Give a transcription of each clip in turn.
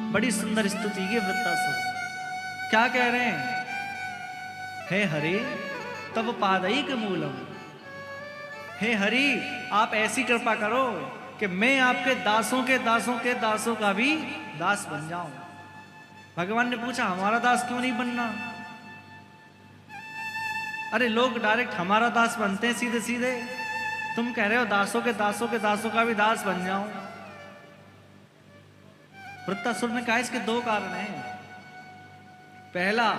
बड़ी सुंदर स्तुति की वृत्तासुर। क्या कह रहे हैं? हे हरि तब पादैक मूलम। हे हरि आप ऐसी कृपा करो कि मैं आपके दासों के दासों के दासों का भी दास बन जाऊं। भगवान ने पूछा हमारा दास क्यों नहीं बनना? अरे लोग डायरेक्ट हमारा दास बनते हैं सीधे सीधे, तुम कह रहे हो दासों के दासों के दासों का भी दास बन जाऊं। वृत्तासुर ने कहा इसके दो कारण हैं। पहला,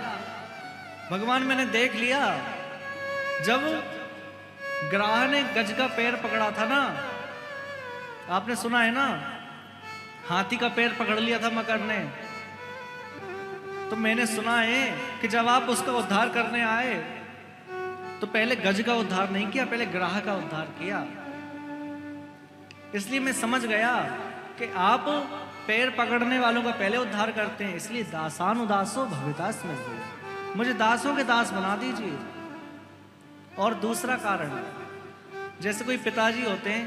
भगवान मैंने देख लिया जब ग्राह ने गज का पैर पकड़ा था ना, आपने सुना है ना, हाथी का पैर पकड़ लिया था मकर ने, तो मैंने सुना है कि जब आप उसका उद्धार करने आए तो पहले गज का उद्धार नहीं किया, पहले ग्राह का उद्धार किया। इसलिए मैं समझ गया कि आप पैर पकड़ने वालों का पहले उद्धार करते हैं, इसलिए दासानुदासो भवितास में मुझे दासों के दास बना दीजिए। और दूसरा कारण, जैसे कोई पिताजी होते हैं,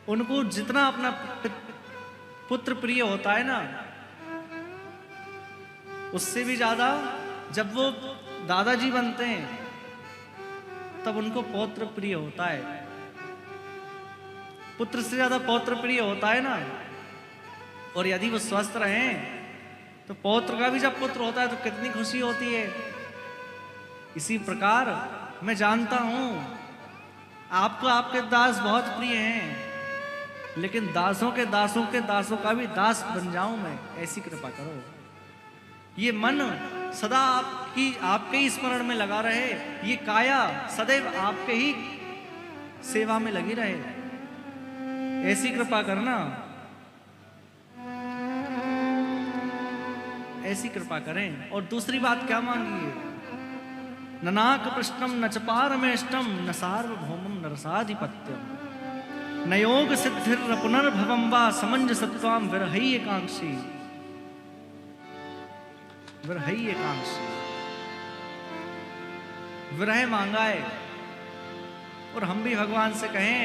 उनको जितना अपना पुत्र प्रिय होता है ना, उससे भी ज्यादा जब वो दादाजी बनते हैं तब उनको पौत्र प्रिय होता है। पुत्र से ज्यादा पौत्र प्रिय होता है ना। और यदि वो स्वस्थ रहें तो पौत्र का भी जब पुत्र होता है तो कितनी खुशी होती है। इसी प्रकार मैं जानता हूं आपको आपके दास बहुत प्रिय हैं, लेकिन दासों के दासों के दासों का भी दास बन जाऊं मैं, ऐसी कृपा करो। ये मन सदा आपके ही स्मरण में लगा रहे, ये काया सदैव आपके ही सेवा में लगी रहे, ऐसी कृपा करना, ऐसी कृपा करें। और दूसरी बात क्या मांगी है? ननाक पृष्ठम न च पारमेष्टम न सार्वभौमम न रसाधिपत्यम न योग सिद्धिर पुनर्भवम वा समंजसत्वाम विरहई एकांक्षी। विरहई एकांक्षी, विरह मांगा है। और हम भी भगवान से कहें,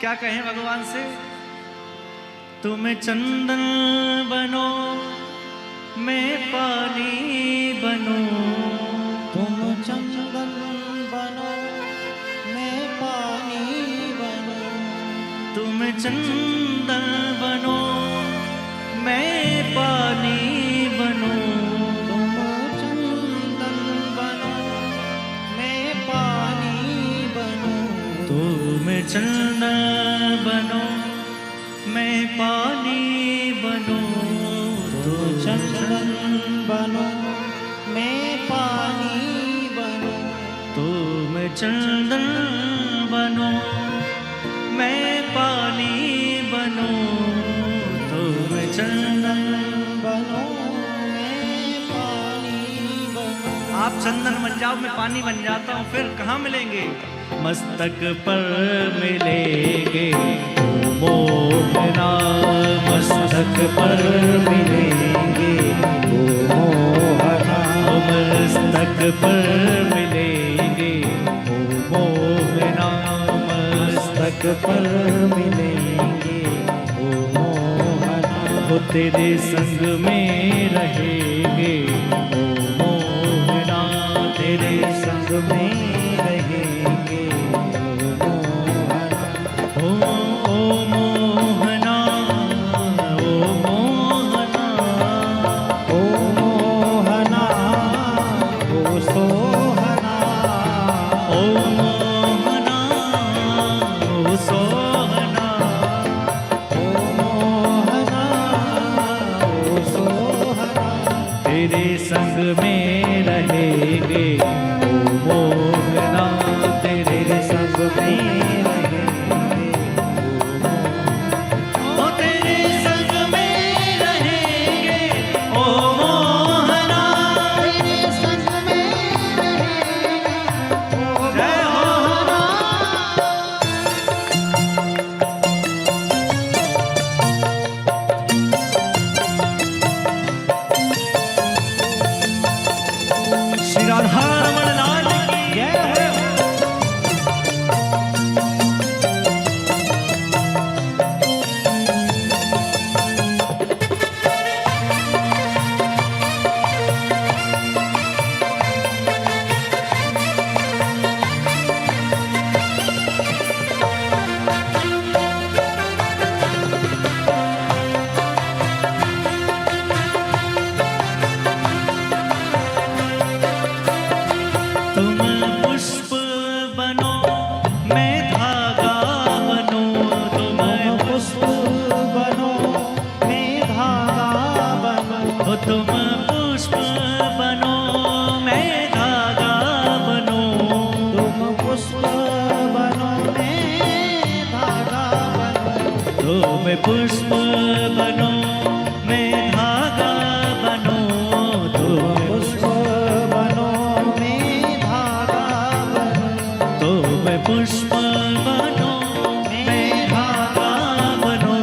क्या कहें भगवान से? तुम चंदन बनो मैं पानी बनूं, तुम चंदन बनो मैं पानी बनूं, तुम चंदन बनो मैं पानी बनूं, तुम चंदन बनो मैं पानी बनूं, तुम चंदन बनो मैं पानी बनूं, तुम चंदन बनो मैं पानी बनूं, तुम चंदन बनो मैं पानी बनूं, तुम चंदन बनो मैं पानी बनूं। आप चंदन बन जाओ, मैं पानी बन जाता हूँ, फिर कहाँ मिलेंगे? मस्तक पर मिलेंगे मोहना, मस्तक पर मिलेंगे मोहना, मस्तक पर मिलेंगे मोहना, मस्तक पर मिलेंगे ओ मोहना, वो तेरे संग में रहेंगे ओ मोहना, तेरे संग में रहेंगे ओ मोहना, ओ मोहना, ओ मोहना, ओ मोहना, ओ सोहना, ओ मोहना, ओ सोहना, ओ मोहना, ओ सोहना, तेरे संग पुष्प बनो मैं धागा बनो तुम पुष्प बनो मैं धागा बनो तुम पुष्प बनो मैं धागा बनो तुम पुष्प बनो मैं धागा बनो तुम पुष्प बनो मैं धागा बनो तुम पुष्प बनो मैं धागा बनो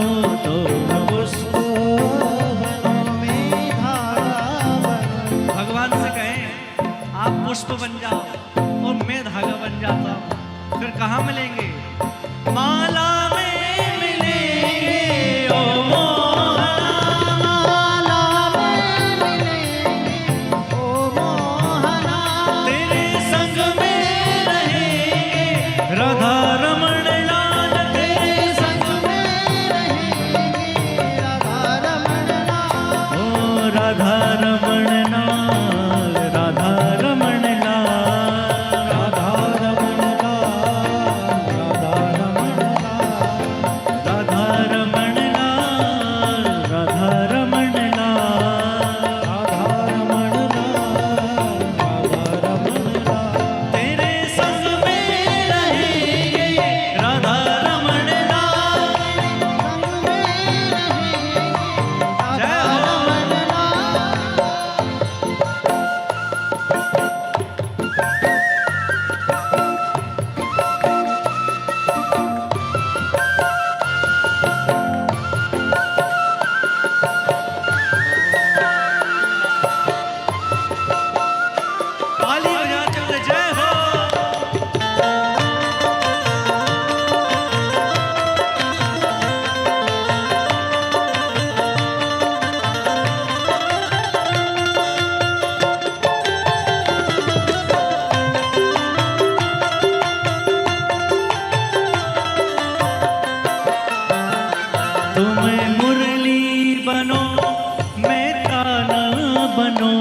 तुम पुष्प बनो मैं धागा बनो भगवान से कहें आप पुष्प बन जाओ और मैं धागा बन जाता हूँ, फिर कहाँ मिलेंगे? माला में मिलेंगे ओ मोहना, माला में मिलेंगे ओ मोहना तेरे संग में रहेंगे राधा रमण लाल, तेरे संग में रहेंगे राधा रमण लाल ओ राधा रमण लाल, राधा रमण लाल, राधा रमण लाल राधा रमण लाल राधा रमण लाल, राधा रमण लाल, राधा रमण लाल राधा रमण लाल तेरे संग में रहेंगे राधा रमण लाल। संग में रहेंगे जय राधा हो। रमण लाल ताली बजाते हुए जय हो। तुम मुरली बनो मैं ताना बनो,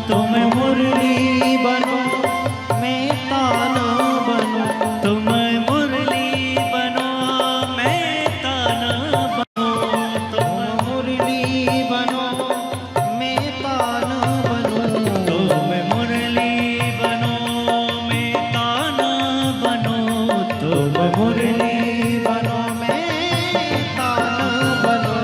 तुम मुरली बनो मैं ताना बनो तुम मुरली बनो मैं ताना बनो, तुम मुरली बनो मैं ताना बनो तुम मुरली बनो मैं ताना बनो, तुम मुरली बनो मैं ताना बनो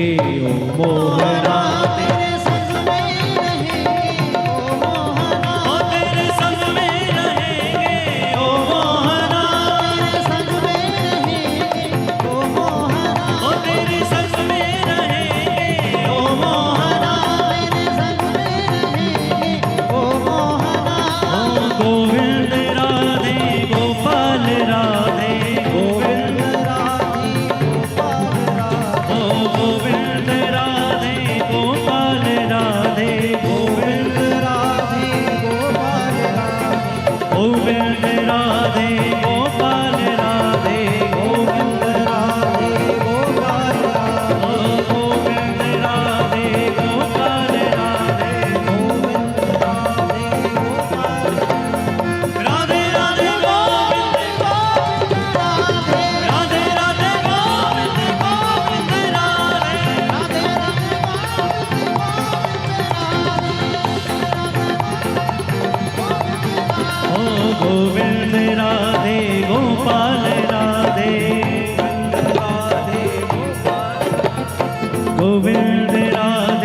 ओ मोहना तेरे संग में रहेंगे ओ मोहना ओ तेरे संग में रहेंगे ओ मोहना तेरे संग में रहेंगे ओ मोहना ओ तेरे संग में रहेंगे ओ मोहना तेरे संग में रहेंगे ओ मोहना ओ गोविंद राधे गोपाल राधे गोविंद राधे गोपाल राधे ओ गोविंद राधे गोपाल राधे गोविंद राधे गोपाल राधे गोविंद राधे गोपाल राधे गोविंद राधे गोपाल राधे ओ गोविंद राधे गोपाल राधे गोविंद राधे गोपाल राधे राधे गोविंद राधे राधे राधे गोविंद गोविंद राधे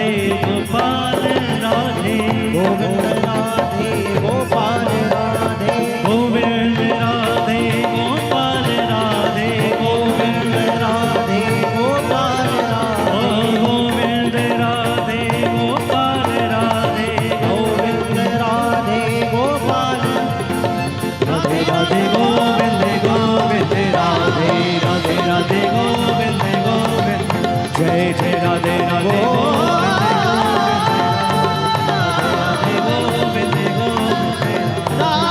राधे ओ गोविंद राधे गोपाल राधे गोविंद राधे गोपाल राधे गोविंद राधे गोपाल राधे गोविंद राधे गोपाल राधे गोविंद राधे गोपाल ओ राधे गोविंद राधे गोपाल राधे गोविंद राधे गोपाल राधे राधे गोविंद गोविंद राधे राधे राधे गोविंद गोविंद जय जय राधे राधे राधे गोविंद गोविंद राधे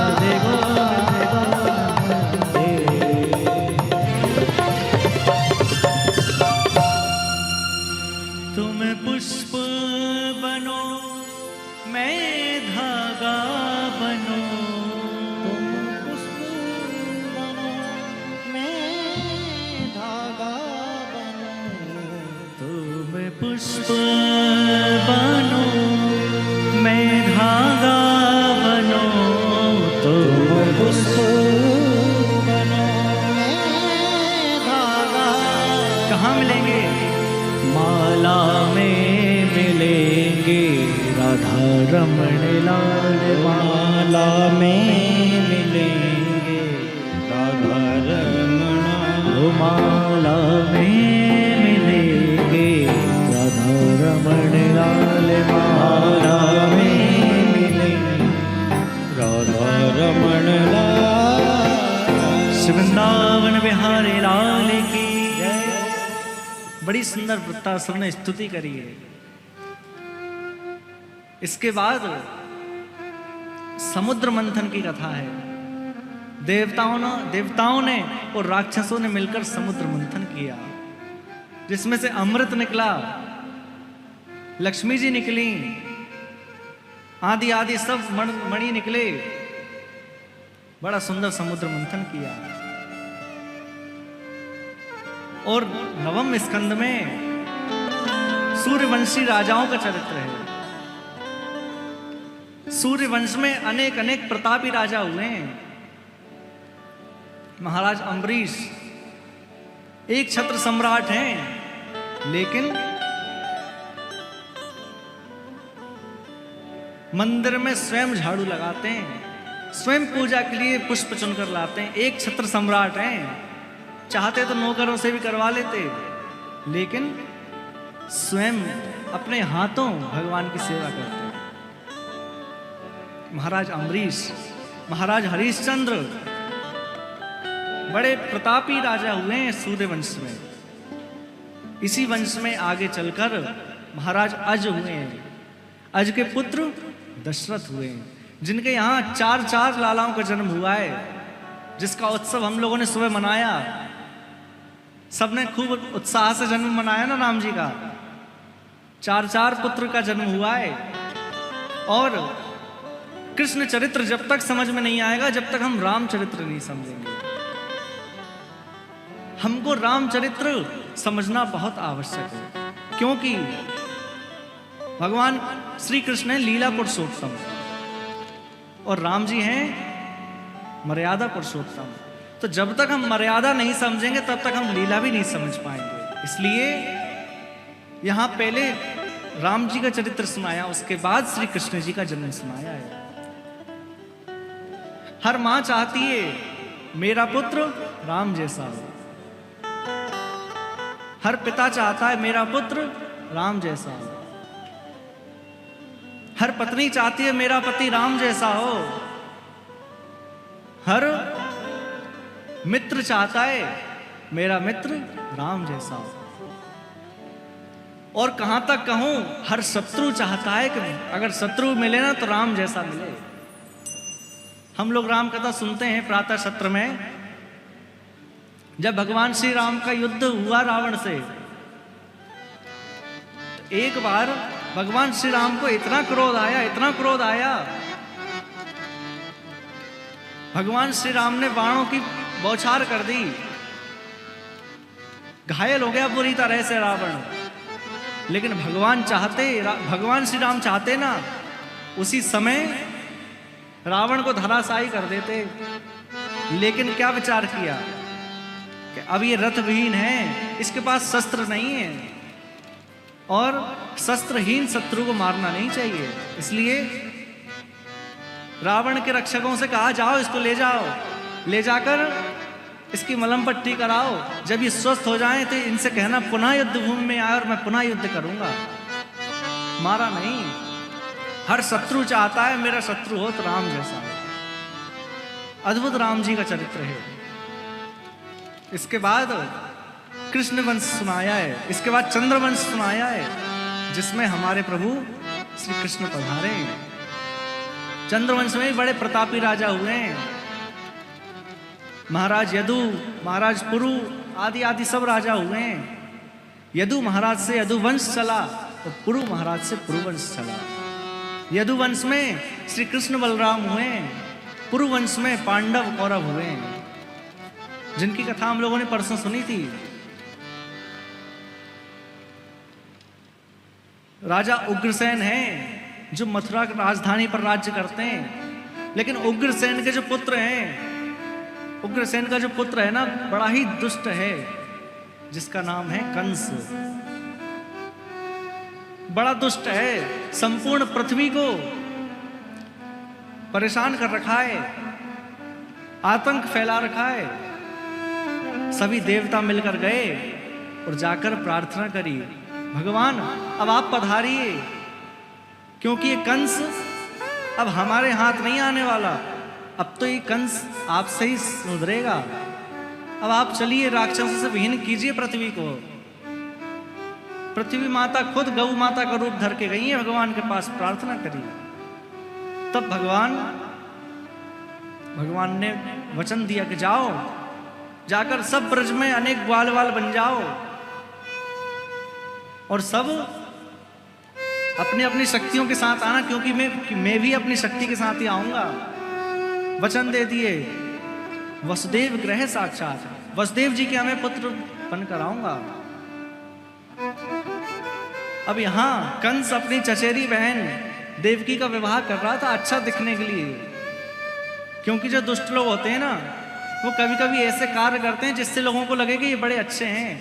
राधे गोविंद राधे राधे तुम पुष्प बनो मैं धागा बनो तुम पुष्प बनो मैं धागा बनूं तुम पुष्प बनो मैं धागा बनो तुम पुष्प बनो मैं धागा कहाँ मिलेंगे माला में मिलेंगे राधा रमण लाल माला में मिलेंगे राधा रमणा ओ माला में मिलेंगे राधा रमण लाल माला माला में मिलेंगे राधा रमण लाल वृंदावन बिहारी लाल की जय। बड़ी सुंदर वृत्तासुर ने स्तुति करी है। इसके बाद समुद्र मंथन की कथा है। देवताओं ने और राक्षसों ने मिलकर समुद्र मंथन किया, जिसमें से अमृत निकला, लक्ष्मी जी निकली, आदि आदि सब मणि निकले। बड़ा सुंदर समुद्र मंथन किया। और नवम स्कंद में सूर्यवंशी राजाओं का चरित्र है। सूर्यवंश में अनेक अनेक प्रतापी राजा हुए हैं। महाराज अम्बरीश एक छत्र सम्राट हैं, लेकिन मंदिर में स्वयं झाड़ू लगाते हैं, स्वयं पूजा के लिए पुष्प चुनकर लाते हैं। एक छत्र सम्राट हैं, चाहते तो नौकरों से भी करवा लेते, लेकिन स्वयं अपने हाथों भगवान की सेवा करते हैं। महाराज अम्बरीश, महाराज हरिश्चंद्र बड़े प्रतापी राजा हुए हैं सूर्यवंश में। इसी वंश में आगे चलकर महाराज अज हुए हैं। अज के पुत्र दशरथ हुए हैं, जिनके यहाँ 4 लालाओं का जन्म हुआ है, जिसका उत्सव हम लोगों ने सुबह मनाया। सबने खूब उत्साह से जन्म मनाया ना राम जी का। 4 पुत्र का जन्म हुआ है। और कृष्ण चरित्र जब तक समझ में नहीं आएगा, जब तक हम रामचरित्र नहीं समझेंगे। हमको रामचरित्र समझना बहुत आवश्यक है, क्योंकि भगवान श्री कृष्ण है लीला पुरुषोत्तम। और राम जी हैं मर्यादा पुरुषोत्तम। तो जब तक हम मर्यादा नहीं समझेंगे तब तक हम लीला भी नहीं समझ पाएंगे। इसलिए यहां पहले राम जी का चरित्र सुनाया, उसके बाद श्री कृष्ण जी का जन्म सुनाया है। हर मां चाहती है मेरा पुत्र राम जैसा हो, हर पिता चाहता है मेरा पुत्र राम जैसा हो, हर पत्नी चाहती है मेरा पति राम जैसा हो, हर मित्र चाहता है मेरा मित्र राम जैसा हो, और कहां तक कहूं हर शत्रु चाहता है कि अगर शत्रु मिले ना तो राम जैसा मिले। हम लोग राम कथा सुनते हैं प्रातः सत्र में, जब भगवान श्री राम का युद्ध हुआ रावण से, तो एक बार भगवान श्री राम को इतना क्रोध आया, इतना क्रोध आया, भगवान श्री राम ने बाणों की बौछार कर दी, घायल हो गया बुरी तरह से रावण। लेकिन भगवान श्री राम चाहते ना उसी समय रावण को धराशायी कर देते। लेकिन क्या विचार किया कि अब ये रथ विहीन है, इसके पास शस्त्र नहीं है, और शस्त्रहीन शत्रु को मारना नहीं चाहिए। इसलिए रावण के रक्षकों से कहा जाओ इसको ले जाओ, ले जाकर इसकी मलम पट्टी कराओ, जब ये स्वस्थ हो जाएं तो इनसे कहना पुनः युद्ध भूमि में आए और मैं पुनः युद्ध करूंगा। मारा नहीं। हर शत्रु चाहता है मेरा शत्रु हो तो राम जैसा हो। अद्भुत राम जी का चरित्र है। इसके बाद कृष्ण वंश सुनाया है, इसके बाद चंद्रवंश सुनाया है, जिसमें हमारे प्रभु श्री कृष्ण पधारे हैं। चंद्रवंश में बड़े प्रतापी राजा हुए हैं, महाराज यदु, महाराज पुरु आदि आदि सब राजा हुए हैं। यदु महाराज से यदुवंश चला तो पुरु महाराज से पुरुवंश चला। यदुवंश में श्री कृष्ण बलराम हुए, पुरुवंश में पांडव कौरव हुए, जिनकी कथा हम लोगों ने परसों सुनी थी। राजा उग्रसेन हैं जो मथुरा की राजधानी पर राज्य करते हैं, लेकिन उग्रसेन के जो पुत्र हैं, उग्रसेन का जो पुत्र है ना बड़ा ही दुष्ट है, जिसका नाम है कंस। बड़ा दुष्ट है, संपूर्ण पृथ्वी को परेशान कर रखा है, आतंक फैला रखा है। सभी देवता मिलकर गए और जाकर प्रार्थना करी, भगवान अब आप पधारिए, क्योंकि ये कंस अब हमारे हाथ नहीं आने वाला, अब तो ये कंस आपसे ही सुधरेगा। अब आप चलिए राक्षसों से विहीन कीजिए पृथ्वी को। पृथ्वी माता खुद गौ माता का रूप धर के गई है, भगवान के पास प्रार्थना करी। तब भगवान ने वचन दिया कि जाओ, जाकर सब ब्रज में अनेक ग्वाल वाल बन जाओ और सब अपनी अपनी शक्तियों के साथ आना, क्योंकि मैं भी अपनी शक्ति के साथ ही आऊंगा। वचन दे दिए, वसुदेव ग्रह साक्षात, वसुदेव जी के हमें पुत्र बनकर आऊंगा। अब यहां कंस अपनी चचेरी बहन देवकी का विवाह कर रहा था अच्छा दिखने के लिए, क्योंकि जो दुष्ट लोग होते हैं ना वो कभी कभी ऐसे कार्य करते हैं जिससे लोगों को लगे कि ये बड़े अच्छे हैं।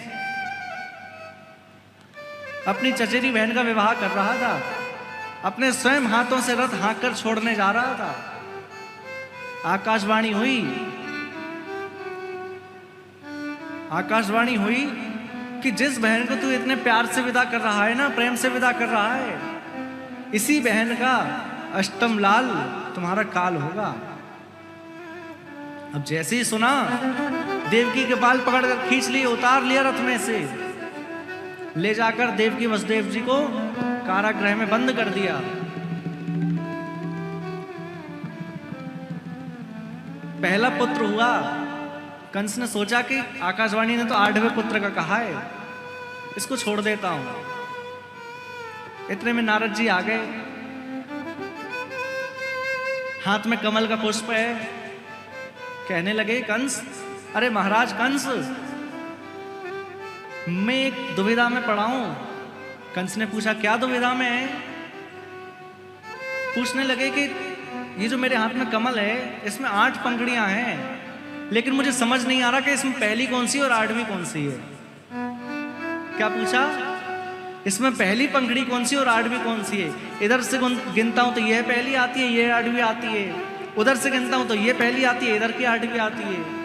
अपनी चचेरी बहन का विवाह कर रहा था, अपने स्वयं हाथों से रथ हाँक कर छोड़ने जा रहा था। आकाशवाणी हुई कि जिस बहन को तू इतने प्यार से विदा कर रहा है ना, प्रेम से विदा कर रहा है, इसी बहन का अष्टम लाल तुम्हारा काल होगा। अब जैसे ही सुना, देवकी के बाल पकड़कर खींच लिए, उतार लिया रथ में से, ले जाकर देवकी वसुदेव जी को कारागृह में बंद कर दिया। पहला पुत्र हुआ, कंस ने सोचा कि आकाशवाणी ने तो 8वें पुत्र का कहा है, इसको छोड़ देता हूं। इतने में नारद जी आ गए, हाथ में कमल का पुष्प है। कहने लगे कंस, अरे महाराज कंस, मैं एक दुविधा में पड़ा हूं। कंस ने पूछा क्या दुविधा में है? पूछने लगे कि ये जो मेरे हाथ में कमल है इसमें 8 पंखुड़ियां हैं, लेकिन मुझे समझ नहीं आ रहा कि इसमें पहली कौन सी और 8वीं कौन सी है। क्या पूछा? इसमें पहली पंखुड़ी कौन सी और 8वीं कौन सी है? इधर से गिनता हूं तो ये पहली आती है, ये 8वीं आती है। उधर से गिनता हूं तो ये पहली आती है, इधर की 8वीं आती है।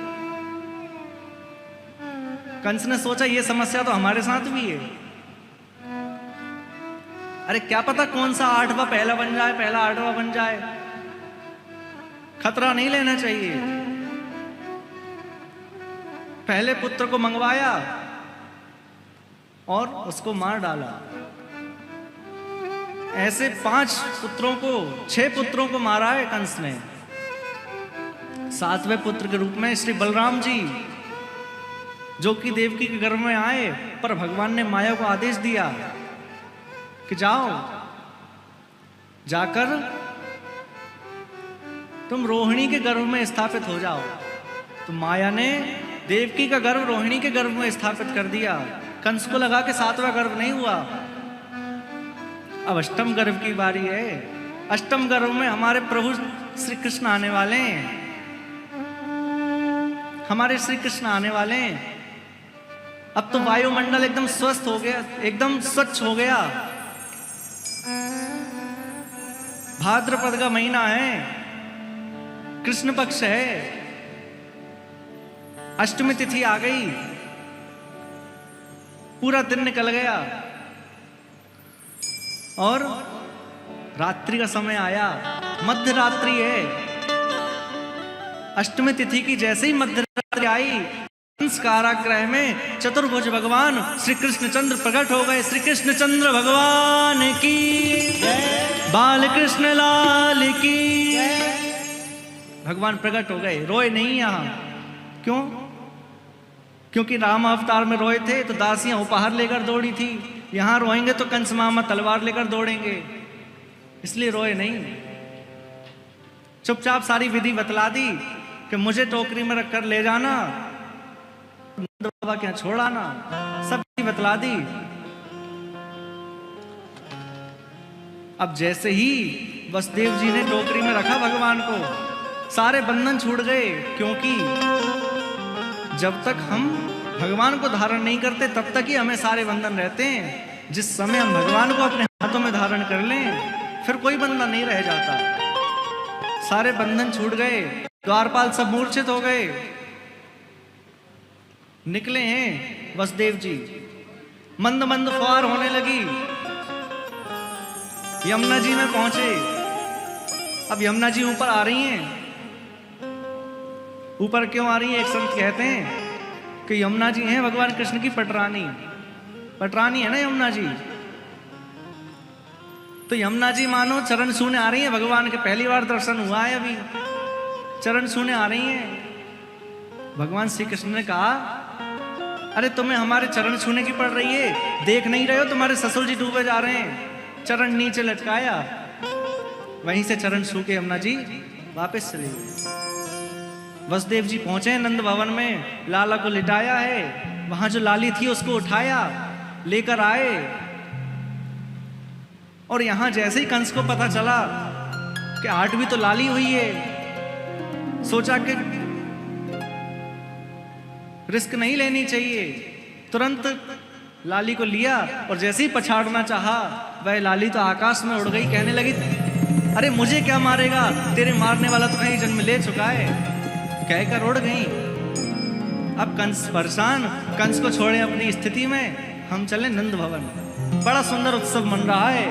कंस ने सोचा ये समस्या तो हमारे साथ भी है। अरे क्या पता कौन सा 8वां पहला बन जाए, पहला 8वां बन जाए। खतरा नहीं लेना चाहिए। पहले पुत्र को मंगवाया और उसको मार डाला। ऐसे 5 पुत्रों को, 6 पुत्रों को मारा है कंस ने। 7वें पुत्र के रूप में श्री बलराम जी, जो कि देवकी के गर्भ में आए, पर भगवान ने माया को आदेश दिया कि जाओ, जाकर तुम रोहिणी के गर्भ में स्थापित हो जाओ। तो माया ने देवकी का गर्भ रोहिणी के गर्भ में स्थापित कर दिया। कंस को लगा कि 7वां गर्भ नहीं हुआ। अब 8म गर्भ की बारी है। 8म गर्भ में हमारे प्रभु श्री कृष्ण आने वाले हैं। हमारे श्री कृष्ण आने वाले हैं। अब तो वायुमंडल एकदम स्वस्थ हो गया, एकदम स्वच्छ हो गया। भाद्रपद का महीना है, कृष्ण पक्ष है, अष्टमी तिथि आ गई, पूरा दिन निकल गया और रात्रि का समय आया। मध्य रात्रि है। अष्टमी तिथि की जैसे ही मध्य रात्रि आई, कंस कारागृह में चतुर्भुज भगवान श्री कृष्ण चंद्र प्रकट हो गए। श्री कृष्ण चंद्र भगवान की, बाल कृष्ण लाल की। भगवान प्रकट हो गए। रोए नहीं यहां। क्यों? क्योंकि राम अवतार में रोए थे तो दासियां उपहार लेकर दौड़ी थी। यहां रोएंगे तो कंस मामा तलवार लेकर दौड़ेंगे, इसलिए रोए नहीं। चुपचाप सारी विधि बतला दी कि मुझे टोकरी में रखकर ले जाना, नंद बाबा के यहां छोड़ आना। सब विधि बतला दी। अब जैसे ही वसुदेव जी ने टोकरी में रखा भगवान को, सारे बंधन छूट गए। क्योंकि जब तक हम भगवान को धारण नहीं करते तब तक ही हमें सारे बंधन रहते हैं। जिस समय हम भगवान को अपने हाथों में धारण कर लें, फिर कोई बंधन नहीं रह जाता। सारे बंधन छूट गए। द्वारपाल सब मूर्छित हो गए। निकले हैं वसुदेव जी। मंद मंद फुहार होने लगी। यमुना जी में पहुंचे। अब यमुना जी ऊपर आ रही हैं। ऊपर क्यों आ रही है? एक संत कहते हैं कि यमुना जी हैं भगवान कृष्ण की पटरानी। पटरानी है ना यमुना जी। तो यमुना जी मानो चरण छूने आ रही हैं भगवान के। पहली बार दर्शन हुआ है अभी, चरण छूने आ रही हैं। भगवान श्री कृष्ण ने कहा, अरे तुम्हें हमारे चरण छूने की पड़ रही है? देख नहीं रहे हो तुम्हारे ससुर जी डूबे जा रहे हैं। चरण नीचे लटकाया, वहीं से चरण छू के यमुना जी वापस चले गए। वसुदेव जी पहुंचे नंद भवन में। लाला को लिटाया है। वहां जो लाली थी उसको उठाया, लेकर आए। और यहां जैसे ही कंस को पता चला कि 8वीं तो लाली हुई है, सोचा कि रिस्क नहीं लेनी चाहिए। तुरंत लाली को लिया और जैसे ही पछाड़ना चाहा, वह लाली तो आकाश में उड़ गई। कहने लगी, अरे मुझे क्या मारेगा, तेरे मारने वाला तो कहीं जन्म ले चुका है। कहकर उड़ गई। अब कंस परेशान। कंस को छोड़े अपनी स्थिति में, हम चले नंद भवन। बड़ा सुंदर उत्सव मन रहा है।